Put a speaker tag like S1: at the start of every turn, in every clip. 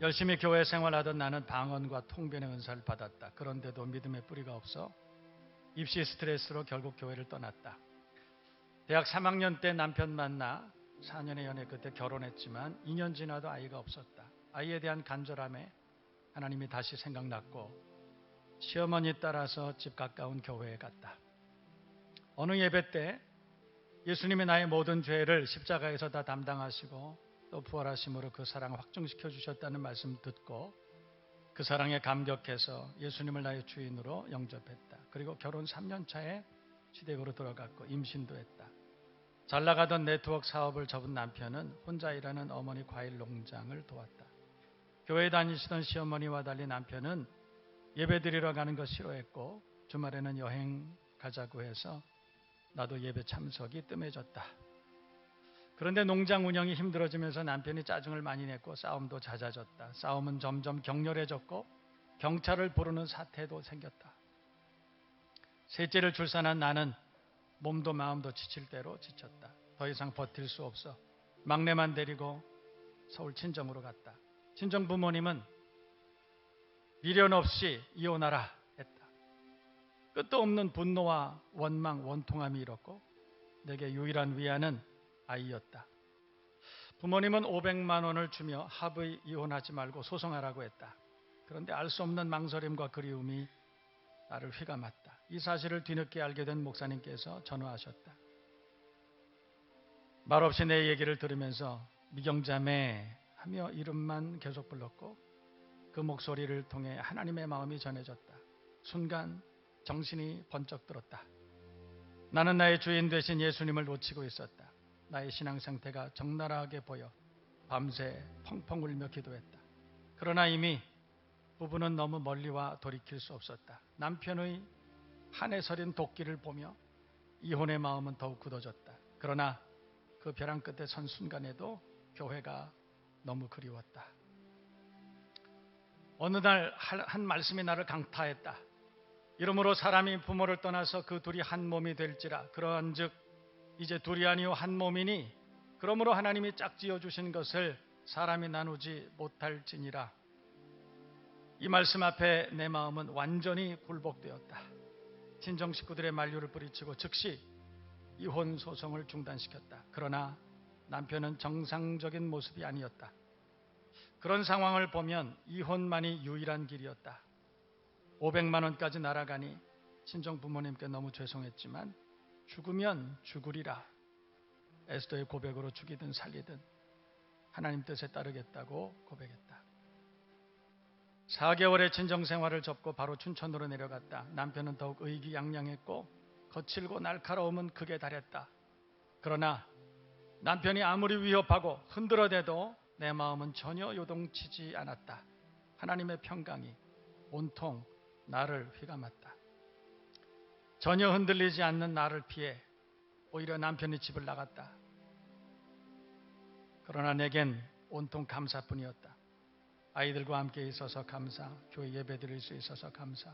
S1: 열심히 교회 생활하던 나는 방언과 통변의 은사를 받았다. 그런데도 믿음의 뿌리가 없어 입시 스트레스로 결국 교회를 떠났다. 대학 3학년 때 남편 만나 4년의 연애 끝에 결혼했지만 2년 지나도 아이가 없었다. 아이에 대한 간절함에 하나님이 다시 생각났고 시어머니 따라서 집 가까운 교회에 갔다. 어느 예배 때 예수님이 나의 모든 죄를 십자가에서 다 담당하시고 또 부활하심으로 그 사랑을 확증시켜 주셨다는 말씀 듣고 그 사랑에 감격해서 예수님을 나의 주인으로 영접했다. 그리고 결혼 3년 차에 시댁으로 돌아갔고 임신도 했다. 잘 나가던 네트워크 사업을 접은 남편은 혼자 일하는 어머니 과일 농장을 도왔다. 교회 다니시던 시어머니와 달리 남편은 예배드리러 가는 거 싫어했고 주말에는 여행 가자고 해서 나도 예배 참석이 뜸해졌다. 그런데 농장 운영이 힘들어지면서 남편이 짜증을 많이 냈고 싸움도 잦아졌다. 싸움은 점점 격렬해졌고 경찰을 부르는 사태도 생겼다. 셋째를 출산한 나는 몸도 마음도 지칠 대로 지쳤다. 더 이상 버틸 수 없어 막내만 데리고 서울 친정으로 갔다. 친정 부모님은 미련 없이 이혼하라 했다. 끝도 없는 분노와 원망, 원통함이 일었고 내게 유일한 위안은 아이였다. 부모님은 500만 원을 주며 합의 이혼하지 말고 소송하라고 했다. 그런데 알 수 없는 망설임과 그리움이 나를 휘감았다. 이 사실을 뒤늦게 알게 된 목사님께서 전화하셨다. 말없이 내 얘기를 들으면서 미경자매 하며 이름만 계속 불렀고 그 목소리를 통해 하나님의 마음이 전해졌다. 순간 정신이 번쩍 들었다. 나는 나의 주인 되신 예수님을 놓치고 있었다. 나의 신앙 상태가 적나라하게 보여 밤새 펑펑 울며 기도했다. 그러나 이미 부부는 너무 멀리 와 돌이킬 수 없었다. 남편의 한해 서린 도끼를 보며 이혼의 마음은 더욱 굳어졌다. 그러나 그 벼랑 끝에 선 순간에도 교회가 너무 그리웠다. 어느 날 한 말씀이 나를 강타했다. 이러므로 사람이 부모를 떠나서 그 둘이 한 몸이 될지라. 그러한즉 이제 둘이 아니요 한 몸이니 그러므로 하나님이 짝지어 주신 것을 사람이 나누지 못할지니라. 이 말씀 앞에 내 마음은 완전히 굴복되었다. 친정 식구들의 만류를 뿌리치고 즉시 이혼 소송을 중단시켰다. 그러나 남편은 정상적인 모습이 아니었다. 그런 상황을 보면 이혼만이 유일한 길이었다. 500만 원까지 날아가니 친정 부모님께 너무 죄송했지만 죽으면 죽으리라. 에스더의 고백으로 죽이든 살리든 하나님 뜻에 따르겠다고 고백했다. 4개월의 친정 생활을 접고 바로 춘천으로 내려갔다. 남편은 더욱 의기양양했고 거칠고 날카로움은 극에 달했다. 그러나 남편이 아무리 위협하고 흔들어대도 내 마음은 전혀 요동치지 않았다. 하나님의 평강이 온통 나를 휘감았다. 전혀 흔들리지 않는 나를 피해 오히려 남편이 집을 나갔다. 그러나 내겐 온통 감사뿐이었다. 아이들과 함께 있어서 감사, 교회 예배 드릴 수 있어서 감사,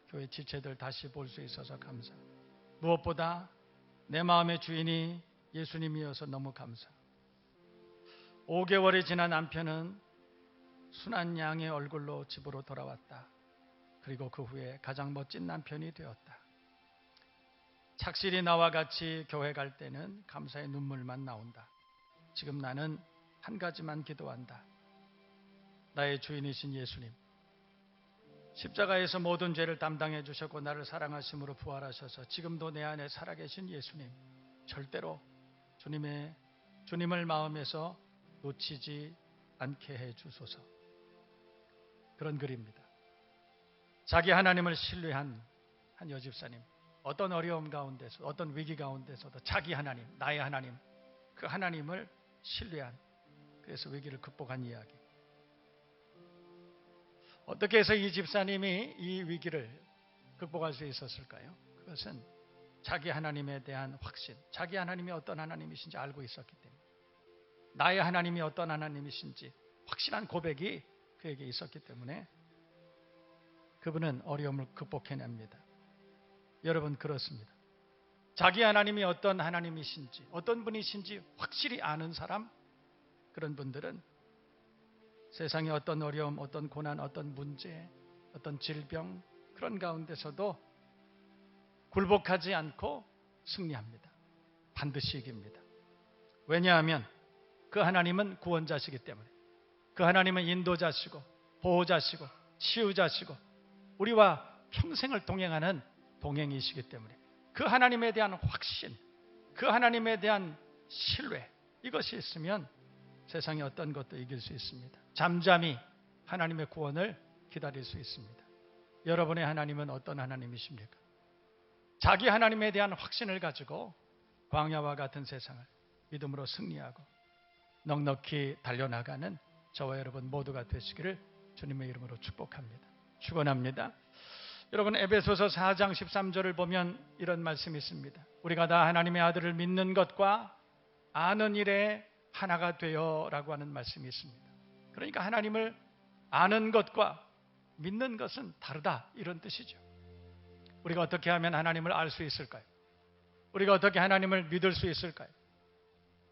S1: 교회 지체들 다시 볼 수 있어서 감사, 무엇보다 내 마음의 주인이 예수님이어서 너무 감사. 5개월이 지난 남편은 순한 양의 얼굴로 집으로 돌아왔다. 그리고 그 후에 가장 멋진 남편이 되었다. 착실히 나와 같이 교회 갈 때는 감사의 눈물만 나온다. 지금 나는 한 가지만 기도한다. 나의 주인이신 예수님, 십자가에서 모든 죄를 담당해 주셨고 나를 사랑하심으로 부활하셔서 지금도 내 안에 살아계신 예수님, 절대로 주님을 마음에서 놓치지 않게 해 주소서. 그런 글입니다. 자기 하나님을 신뢰한 한 여집사님, 어떤 어려움 가운데서, 어떤 위기 가운데서도 자기 하나님, 나의 하나님, 그 하나님을 신뢰한, 그래서 위기를 극복한 이야기. 어떻게 해서 이 집사님이 이 위기를 극복할 수 있었을까요? 그것은 자기 하나님에 대한 확신, 자기 하나님이 어떤 하나님이신지 알고 있었기 때문에, 나의 하나님이 어떤 하나님이신지 확실한 고백이 그에게 있었기 때문에 그분은 어려움을 극복해냅니다. 여러분, 그렇습니다. 자기 하나님이 어떤 하나님이신지, 어떤 분이신지 확실히 아는 사람, 그런 분들은 세상의 어떤 어려움, 어떤 고난, 어떤 문제, 어떤 질병, 그런 가운데서도 굴복하지 않고 승리합니다. 반드시 이깁니다. 왜냐하면 그 하나님은 구원자시기 때문에, 그 하나님은 인도자시고 보호자시고 치유자시고 우리와 평생을 동행하는 동행이시기 때문에, 그 하나님에 대한 확신, 그 하나님에 대한 신뢰, 이것이 있으면 세상의 어떤 것도 이길 수 있습니다. 잠잠히 하나님의 구원을 기다릴 수 있습니다. 여러분의 하나님은 어떤 하나님이십니까? 자기 하나님에 대한 확신을 가지고 광야와 같은 세상을 믿음으로 승리하고 넉넉히 달려나가는 저와 여러분 모두가 되시기를 주님의 이름으로 축복합니다. 축원합니다. 여러분, 에베소서 4장 13절을 보면 이런 말씀이 있습니다. 우리가 다 하나님의 아들을 믿는 것과 아는 일에 하나가 되어라고 하는 말씀이 있습니다. 그러니까 하나님을 아는 것과 믿는 것은 다르다, 이런 뜻이죠. 우리가 어떻게 하면 하나님을 알 수 있을까요? 우리가 어떻게 하나님을 믿을 수 있을까요?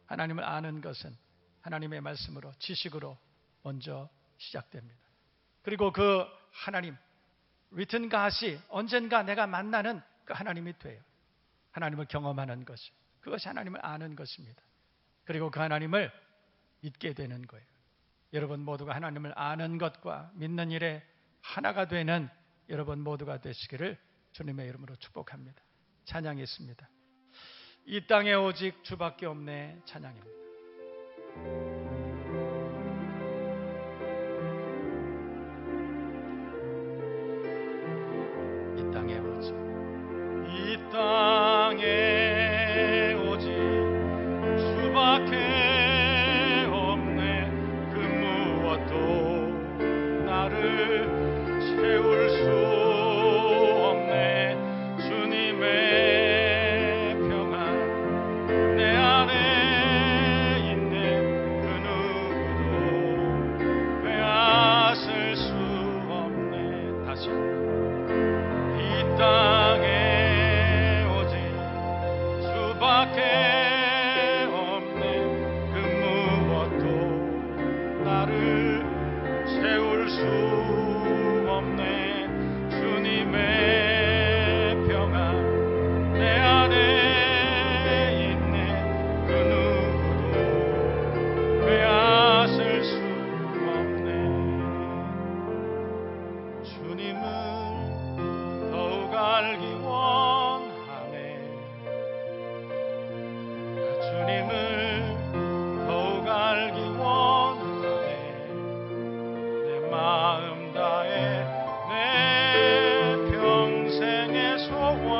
S1: 하나님을 아는 것은 하나님의 말씀으로, 지식으로 먼저 시작됩니다. 그리고 그 하나님, written God이 언젠가 내가 만나는 그 하나님이 돼요. 하나님을 경험하는 것이, 그것이 하나님을 아는 것입니다. 그리고 그 하나님을 믿게 되는 거예요. 여러분 모두가 하나님을 아는 것과 믿는 일에 하나가 되는 여러분 모두가 되시기를 주님의 이름으로 축복합니다. 찬양이 있습니다. 이 땅에 오직 주밖에 없네 찬양입니다. 이 땅에 오직 주밖에 없네. 그 무엇도 나를 채울 수 없네. 주님의 평안 내 안에 있네. 그 누구도 빼앗을 수 없네. 다시 이 땅에 오직 주밖에 없네. 그 무엇도 나를 채울 수 없네. 주님의 평안 내 안에 있네. 그 누구도 빼앗을 수 없네. 주님을 더욱 알기 원하네. 주님을 더욱 알기 원하네. 내 마음 다해 내 평생의 소원,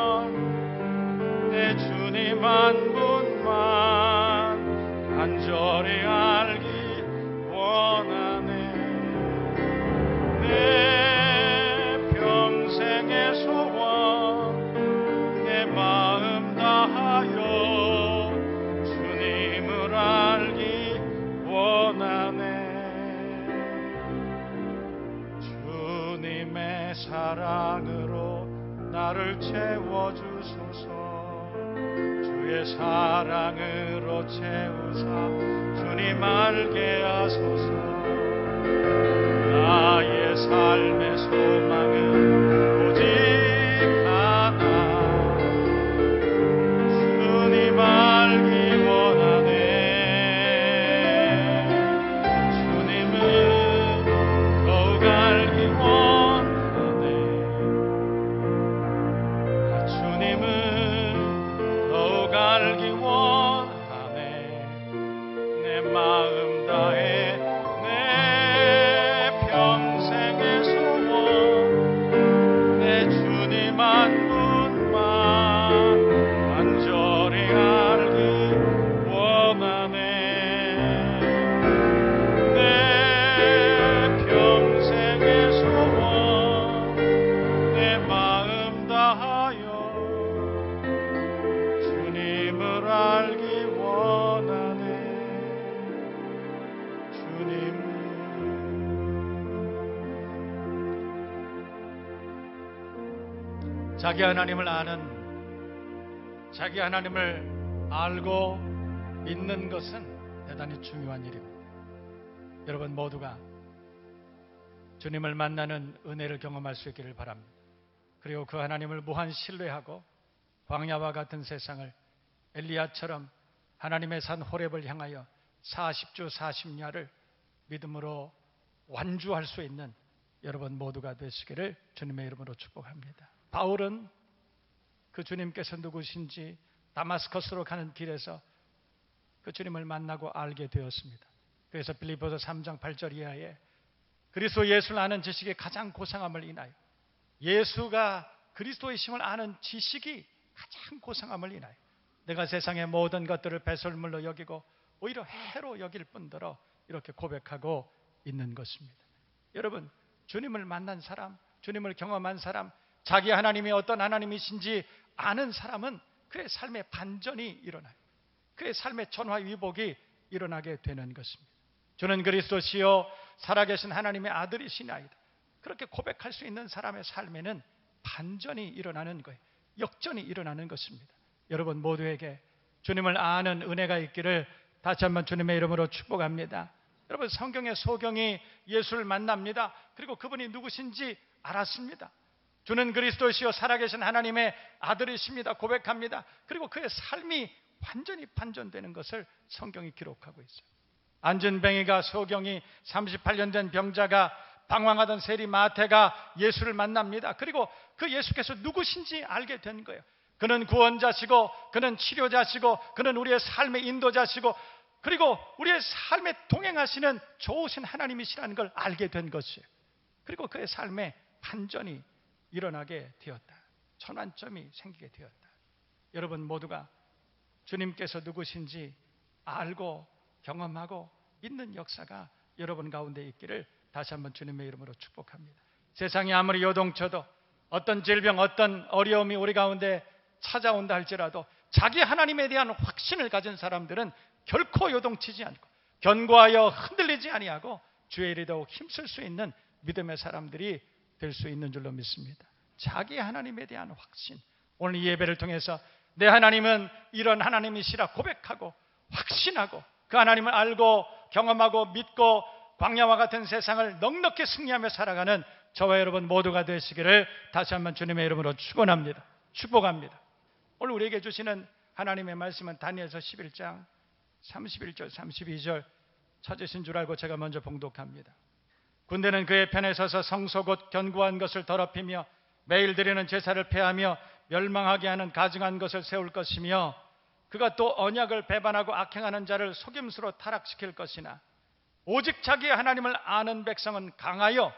S1: 내 주님 한 분만 간절히 알기 원하네. 내 평생의 소원, 내 마음 다하여 주님을 알기 원하네. 주님의 사랑으로 나를 채워주소서. 주의 사랑으로 채우사 주님 알게 하소서. 나의 삶의 소망은 오직 하나, 주님 알기 원하네. 주님은 더욱 알기 원하네. 주님은 더욱 알기 원하네. 내 마음 다해 내 평생의 소원, 내 주님 한 분만 간절히 알기 원하네. 내 평생의 소원, 내 마음 다하여 주님을 알기 원하네. 주님, 자기 하나님을 아는, 자기 하나님을 알고 믿는 것은 대단히 중요한 일입니다. 여러분 모두가 주님을 만나는 은혜를 경험할 수 있기를 바랍니다. 그리고 그 하나님을 무한 신뢰하고 광야와 같은 세상을 엘리야처럼 하나님의 산 호렙을 향하여 40주 40야를 믿음으로 완주할 수 있는 여러분 모두가 되시기를 주님의 이름으로 축복합니다. 바울은 그 주님께서 누구신지 다마스커스로 가는 길에서 그 주님을 만나고 알게 되었습니다. 그래서 빌립보서 3장 8절 이하에 그리스도 예수를 아는 지식이 가장 고상함을 인하여, 예수가 그리스도이심을 아는 지식이 가장 고상함을 인하여 내가 세상의 모든 것들을 배설물로 여기고 오히려 해로 여길 뿐더러 이렇게 고백하고 있는 것입니다. 여러분, 주님을 만난 사람, 주님을 경험한 사람, 자기 하나님이 어떤 하나님이신지 아는 사람은 그의 삶의 반전이 일어나요. 그의 삶의 전화위복이 일어나게 되는 것입니다. 주는 그리스도시요 살아계신 하나님의 아들이시나이다. 그렇게 고백할 수 있는 사람의 삶에는 반전이 일어나는 거예요. 역전이 일어나는 것입니다. 여러분 모두에게 주님을 아는 은혜가 있기를 다시 한번 주님의 이름으로 축복합니다. 여러분, 성경의 소경이 예수를 만납니다. 그리고 그분이 누구신지 알았습니다. 주는 그리스도시요 살아계신 하나님의 아들이십니다. 고백합니다. 그리고 그의 삶이 완전히 반전되는 것을 성경이 기록하고 있어요. 안진뱅이가, 소경이, 38년 된 병자가, 방황하던 세리 마태가 예수를 만납니다. 그리고 그 예수께서 누구신지 알게 된 거예요. 그는 구원자시고, 그는 치료자시고, 그는 우리의 삶의 인도자시고, 그리고 우리의 삶에 동행하시는 좋으신 하나님이시라는 걸 알게 된 것이에요. 그리고 그의 삶에 반전이 일어나게 되었다. 전환점이 생기게 되었다. 여러분 모두가 주님께서 누구신지 알고 경험하고 믿는 역사가 여러분 가운데 있기를 다시 한번 주님의 이름으로 축복합니다. 세상이 아무리 요동쳐도 어떤 질병, 어떤 어려움이 우리 가운데 찾아온다 할지라도 자기 하나님에 대한 확신을 가진 사람들은 결코 요동치지 않고 견고하여 흔들리지 아니하고 주의 일에 더욱 힘쓸 수 있는 믿음의 사람들이 될 수 있는 줄로 믿습니다. 자기 하나님에 대한 확신, 오늘 이 예배를 통해서 내 하나님은 이런 하나님이시라 고백하고 확신하고 그 하나님을 알고 경험하고 믿고 광야와 같은 세상을 넉넉히 승리하며 살아가는 저와 여러분 모두가 되시기를 다시 한번 주님의 이름으로 축원합니다. 축복합니다. 오늘 우리에게 주시는 하나님의 말씀은 다니엘서 11장 31절 32절 찾으신 줄 알고 제가 먼저 봉독합니다. 군대는 그의 편에 서서 성소 곧 견고한 것을 더럽히며 매일 드리는 제사를 폐하며 멸망하게 하는 가증한 것을 세울 것이며 그가 또 언약을 배반하고 악행하는 자를 속임수로 타락시킬 것이나 오직 자기 하나님을 아는 백성은 강하여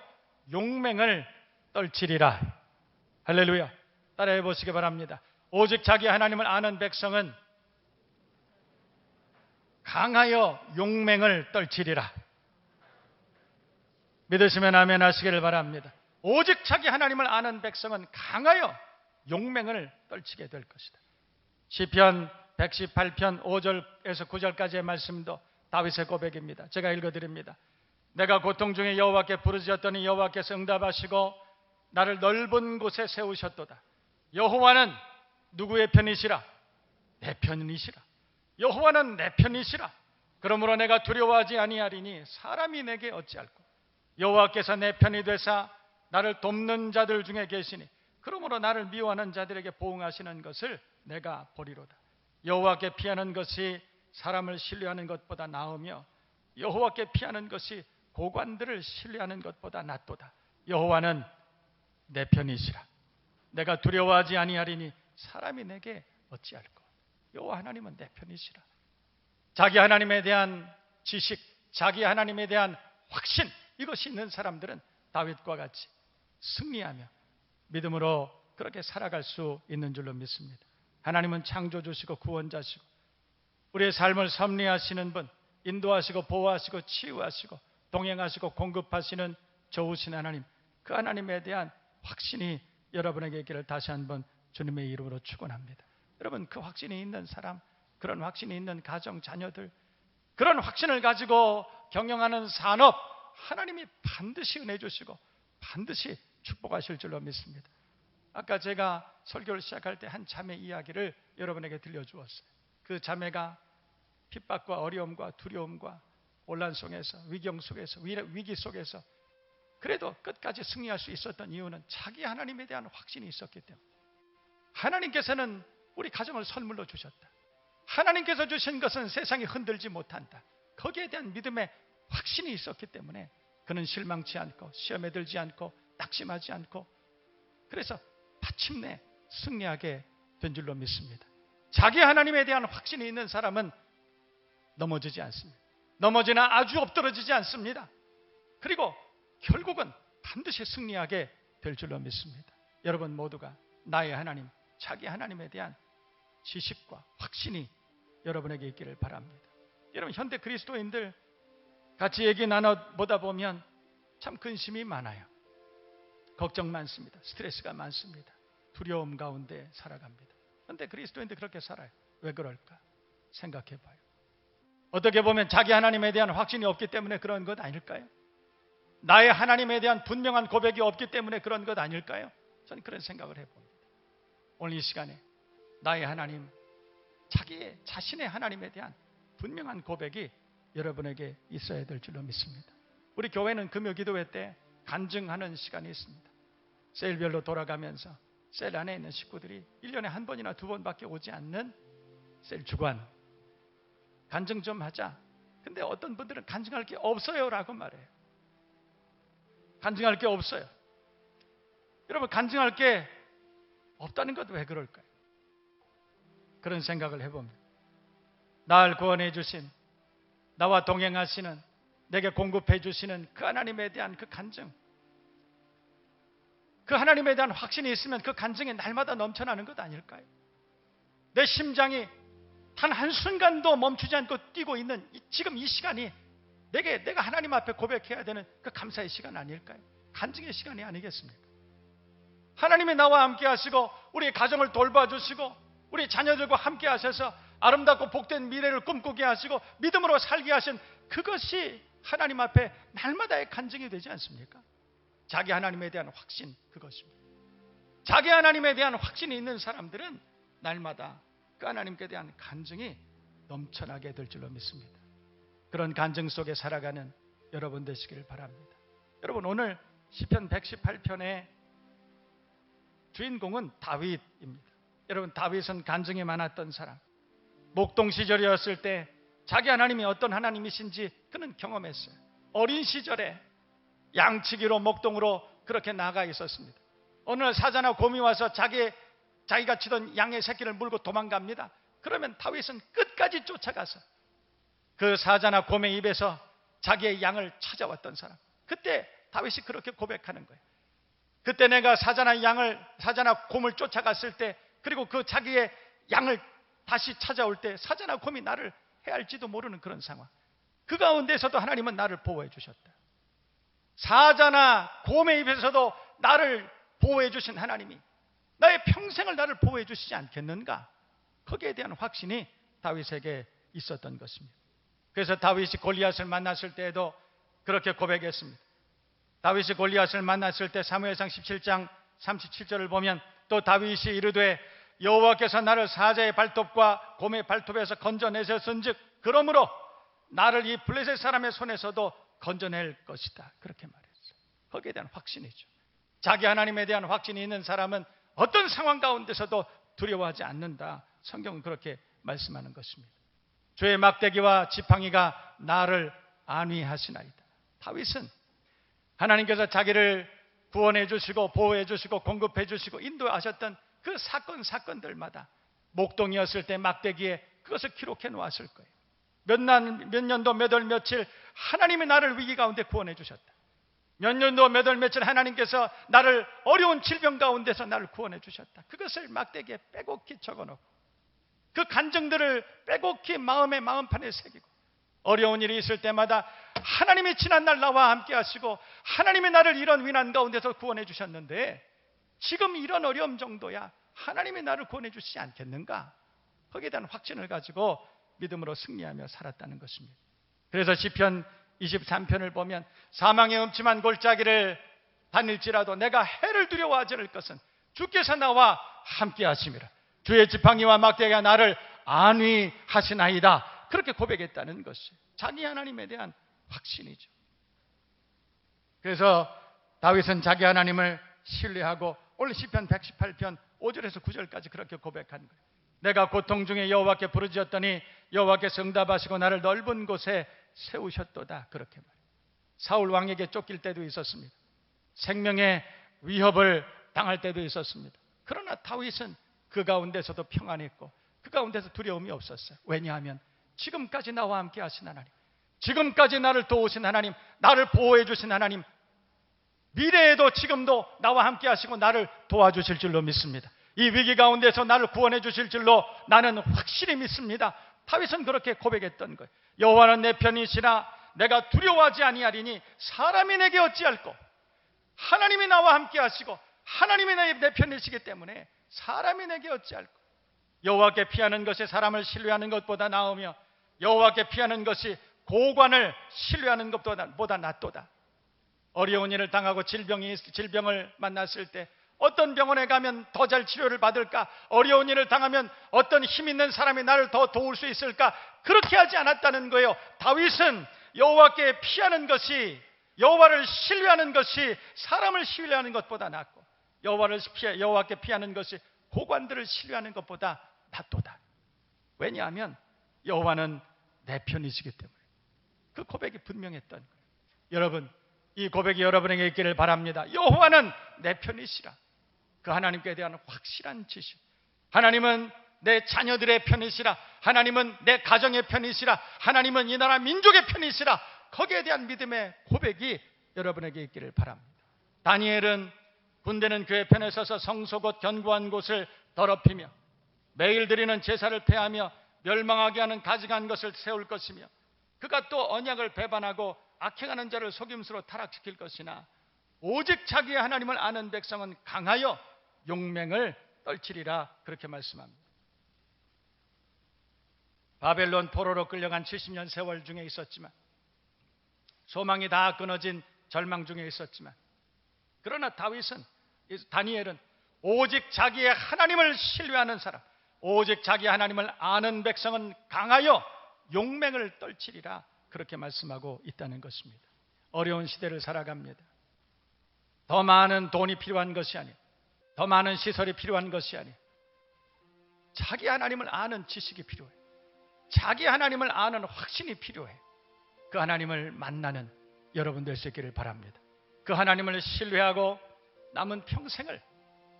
S1: 용맹을 떨치리라. 할렐루야. 따라해 보시기 바랍니다. 오직 자기 하나님을 아는 백성은 강하여 용맹을 떨치리라. 믿으시면 아멘 하시기를 바랍니다. 오직 자기 하나님을 아는 백성은 강하여 용맹을 떨치게 될 것이다. 시편 118편 5절에서 9절까지의 말씀도 다윗의 고백입니다. 제가 읽어드립니다. 내가 고통 중에 여호와께 부르짖었더니 여호와께서 응답하시고 나를 넓은 곳에 세우셨도다. 여호와는 누구의 편이시라? 내 편이시라. 여호와는 내 편이시라. 그러므로 내가 두려워하지 아니하리니 사람이 내게 어찌할꼬. 여호와께서 내 편이 되사 나를 돕는 자들 중에 계시니 그러므로 나를 미워하는 자들에게 보응하시는 것을 내가 보리로다. 여호와께 피하는 것이 사람을 신뢰하는 것보다 나으며 여호와께 피하는 것이 고관들을 신뢰하는 것보다 낫도다. 여호와는 내 편이시라. 내가 두려워하지 아니하리니 사람이 내게 어찌할꼬. 여호와 하나님은 내 편이시라. 자기 하나님에 대한 지식, 자기 하나님에 대한 확신, 이것이 있는 사람들은 다윗과 같이 승리하며 믿음으로 그렇게 살아갈 수 있는 줄로 믿습니다. 하나님은 창조주시고 구원자시고 우리의 삶을 섭리하시는 분, 인도하시고 보호하시고 치유하시고 동행하시고 공급하시는 좋으신 하나님, 그 하나님에 대한 확신이 여러분에게 있기를 다시 한번 주님의 이름으로 축원합니다. 여러분, 그 확신이 있는 사람, 그런 확신이 있는 가정, 자녀들, 그런 확신을 가지고 경영하는 산업, 하나님이 반드시 은혜 주시고 반드시 축복하실 줄로 믿습니다. 아까 제가 설교를 시작할 때 한 자매 이야기를 여러분에게 들려주었어요. 그 자매가 핍박과 어려움과 두려움과 혼란 속에서, 위경 속에서, 위기 속에서 그래도 끝까지 승리할 수 있었던 이유는 자기 하나님에 대한 확신이 있었기 때문에. 하나님께서는 우리 가정을 선물로 주셨다. 하나님께서 주신 것은 세상이 흔들지 못한다. 거기에 대한 믿음의 확신이 있었기 때문에 그는 실망치 않고 시험에 들지 않고 낙심하지 않고 그래서 마침내 승리하게 된 줄로 믿습니다. 자기 하나님에 대한 확신이 있는 사람은 넘어지지 않습니다. 넘어지나 아주 엎드러지지 않습니다. 그리고 결국은 반드시 승리하게 될 줄로 믿습니다. 여러분 모두가 나의 하나님, 자기 하나님에 대한 지식과 확신이 여러분에게 있기를 바랍니다. 여러분 현대 그리스도인들 같이 얘기 나눠보다 보면 참 근심이 많아요. 걱정 많습니다. 스트레스가 많습니다. 두려움 가운데 살아갑니다. 그런데 그리스도인들 그렇게 살아요. 왜 그럴까? 생각해봐요. 어떻게 보면 자기 하나님에 대한 확신이 없기 때문에 그런 것 아닐까요? 나의 하나님에 대한 분명한 고백이 없기 때문에 그런 것 아닐까요? 저는 그런 생각을 해봅니다. 오늘 이 시간에 나의 하나님, 자신의 하나님에 대한 분명한 고백이 여러분에게 있어야 될 줄로 믿습니다. 우리 교회는 금요 기도회 때 간증하는 시간이 있습니다. 셀별로 돌아가면서 셀 안에 있는 식구들이 1년에 한 번이나 두 번밖에 오지 않는 셀 주관 간증 좀 하자. 근데 어떤 분들은 간증할 게 없어요 라고 말해요. 간증할 게 없어요. 여러분 간증할 게 없다는 것 왜 그럴까요? 그런 생각을 해봅니다. 날 구원해 주신, 나와 동행하시는, 내게 공급해 주시는 그 하나님에 대한 그 간증, 그 하나님에 대한 확신이 있으면 그 간증이 날마다 넘쳐나는 것 아닐까요? 내 심장이 단 한순간도 멈추지 않고 뛰고 있는 지금 이 시간이 내가 하나님 앞에 고백해야 되는 그 감사의 시간 아닐까요? 간증의 시간이 아니겠습니까? 하나님이 나와 함께 하시고 우리 가정을 돌봐주시고 우리 자녀들과 함께 하셔서 아름답고 복된 미래를 꿈꾸게 하시고 믿음으로 살게 하신 그것이 하나님 앞에 날마다의 간증이 되지 않습니까? 자기 하나님에 대한 확신, 그것입니다. 자기 하나님에 대한 확신이 있는 사람들은 날마다 그 하나님께 대한 간증이 넘쳐나게 될 줄로 믿습니다. 그런 간증 속에 살아가는 여러분 되시길 바랍니다. 여러분 오늘 시편 118편의 주인공은 다윗입니다. 여러분 다윗은 간증이 많았던 사람, 목동 시절이었을 때 자기 하나님이 어떤 하나님이신지 그는 경험했어요. 어린 시절에 양치기로 목동으로 그렇게 나가 있었습니다. 어느 날 사자나 곰이 와서 자기가 치던 양의 새끼를 물고 도망갑니다. 그러면 다윗은 끝까지 쫓아가서 그 사자나 곰의 입에서 자기의 양을 찾아왔던 사람. 그때 다윗이 그렇게 고백하는 거예요. 그때 내가 사자나 곰을 쫓아갔을 때, 그리고 그 자기의 양을 다시 찾아올 때 사자나 곰이 나를 해할지도 모르는 그런 상황. 그 가운데서도 하나님은 나를 보호해 주셨다. 사자나 곰의 입에서도 나를 보호해 주신 하나님이 나의 평생을 나를 보호해 주시지 않겠는가? 거기에 대한 확신이 다윗에게 있었던 것입니다. 그래서 다윗이 골리앗을 만났을 때에도 그렇게 고백했습니다. 다윗이 골리앗을 만났을 때 사무엘상 17장 37절을 보면 또 다윗이 이르되 여호와께서 나를 사자의 발톱과 곰의 발톱에서 건져내셨은즉 그러므로 나를 이 블레셋 사람의 손에서도 건져낼 것이다. 그렇게 말했어요. 거기에 대한 확신이죠. 자기 하나님에 대한 확신이 있는 사람은 어떤 상황 가운데서도 두려워하지 않는다. 성경은 그렇게 말씀하는 것입니다. 주의 막대기와 지팡이가 나를 안위하시나이다. 다윗은 하나님께서 자기를 구원해 주시고 보호해 주시고 공급해 주시고 인도하셨던 그 사건들마다 목동이었을 때 막대기에 그것을 기록해 놓았을 거예요. 몇 년도 몇 월 며칠 하나님이 나를 위기 가운데 구원해 주셨다. 몇 년도 몇 월 며칠 하나님께서 나를 어려운 질병 가운데서 나를 구원해 주셨다. 그것을 막대기에 빼곡히 적어놓고 그 간증들을 빼곡히 마음판에 새기고 어려운 일이 있을 때마다 하나님이 지난날 나와 함께 하시고 하나님이 나를 이런 위난 가운데서 구원해 주셨는데 지금 이런 어려움 정도야 하나님이 나를 구원해 주시지 않겠는가? 거기에 대한 확신을 가지고 믿음으로 승리하며 살았다는 것입니다. 그래서 시편 23편을 보면 사망의 음침한 골짜기를 다닐지라도 내가 해를 두려워하지 않을 것은 주께서 나와 함께 하심이라. 주의 지팡이와 막대기가 나를 안위하시나이다. 그렇게 고백했다는 것이 자기 하나님에 대한 확신이죠. 그래서 다윗은 자기 하나님을 신뢰하고 오늘 시편 118편 5절에서 9절까지 그렇게 고백한 거예요. 내가 고통 중에 여호와께 부르짖었더니 여호와께서 응답하시고 나를 넓은 곳에 세우셨도다. 그렇게 말해요. 사울 왕에게 쫓길 때도 있었습니다. 생명의 위협을 당할 때도 있었습니다. 그러나 다윗은 그 가운데서도 평안했고 그 가운데서 두려움이 없었어요. 왜냐하면 지금까지 나와 함께 하신 하나님, 지금까지 나를 도우신 하나님, 나를 보호해 주신 하나님, 미래에도 지금도 나와 함께 하시고 나를 도와주실 줄로 믿습니다. 이 위기 가운데서 나를 구원해 주실 줄로 나는 확실히 믿습니다. 다윗은 그렇게 고백했던 거예요. 여호와는 내 편이시라 내가 두려워하지 아니하리니 사람이 내게 어찌할꼬. 하나님이 나와 함께 하시고 하나님이 내 편이시기 때문에 사람이 내게 어찌할꼬. 여호와께 피하는 것이 사람을 신뢰하는 것보다 나으며 여호와께 피하는 것이 고관을 신뢰하는 것보다 낫도다. 어려운 일을 당하고 질병을 만났을 때 어떤 병원에 가면 더 잘 치료를 받을까? 어려운 일을 당하면 어떤 힘 있는 사람이 나를 더 도울 수 있을까? 그렇게 하지 않았다는 거예요. 다윗은 여호와께 피하는 것이, 여호와를 신뢰하는 것이 사람을 신뢰하는 것보다 낫고 여호와께 피하는 것이 고관들을 신뢰하는 것보다 낫도다. 왜냐하면 여호와는 내 편이시기 때문에. 그 고백이 분명했던 거예요. 여러분, 이 고백이 여러분에게 있기를 바랍니다. 여호와는 내 편이시라. 그 하나님께 대한 확실한 지식. 하나님은 내 자녀들의 편이시라. 하나님은 내 가정의 편이시라. 하나님은 이 나라 민족의 편이시라. 거기에 대한 믿음의 고백이 여러분에게 있기를 바랍니다. 다니엘은 군대는 그의 편에 서서 성소 곧 견고한 곳을 더럽히며 매일 드리는 제사를 폐하며 멸망하게 하는 가증한 것을 세울 것이며 그가 또 언약을 배반하고 악행하는 자를 속임수로 타락시킬 것이나 오직 자기의 하나님을 아는 백성은 강하여 용맹을 떨치리라. 그렇게 말씀합니다. 바벨론 포로로 끌려간 70년 세월 중에 있었지만 소망이 다 끊어진 절망 중에 있었지만 그러나 다니엘은 오직 자기의 하나님을 신뢰하는 사람, 오직 자기 하나님을 아는 백성은 강하여 용맹을 떨치리라. 그렇게 말씀하고 있다는 것입니다. 어려운 시대를 살아갑니다. 더 많은 돈이 필요한 것이 아니에요. 더 많은 시설이 필요한 것이 아니에요. 자기 하나님을 아는 지식이 필요해요. 자기 하나님을 아는 확신이 필요해요. 그 하나님을 만나는 여러분 될 수 있기를 바랍니다. 그 하나님을 신뢰하고 남은 평생을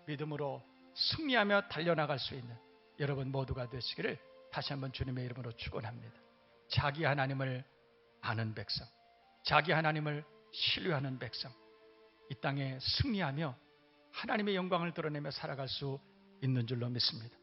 S1: 믿음으로 승리하며 달려나갈 수 있는 여러분 모두가 되시기를 다시 한번 주님의 이름으로 축원합니다. 자기 하나님을 아는 백성, 자기 하나님을 신뢰하는 백성, 이 땅에 승리하며 하나님의 영광을 드러내며 살아갈 수 있는 줄로 믿습니다.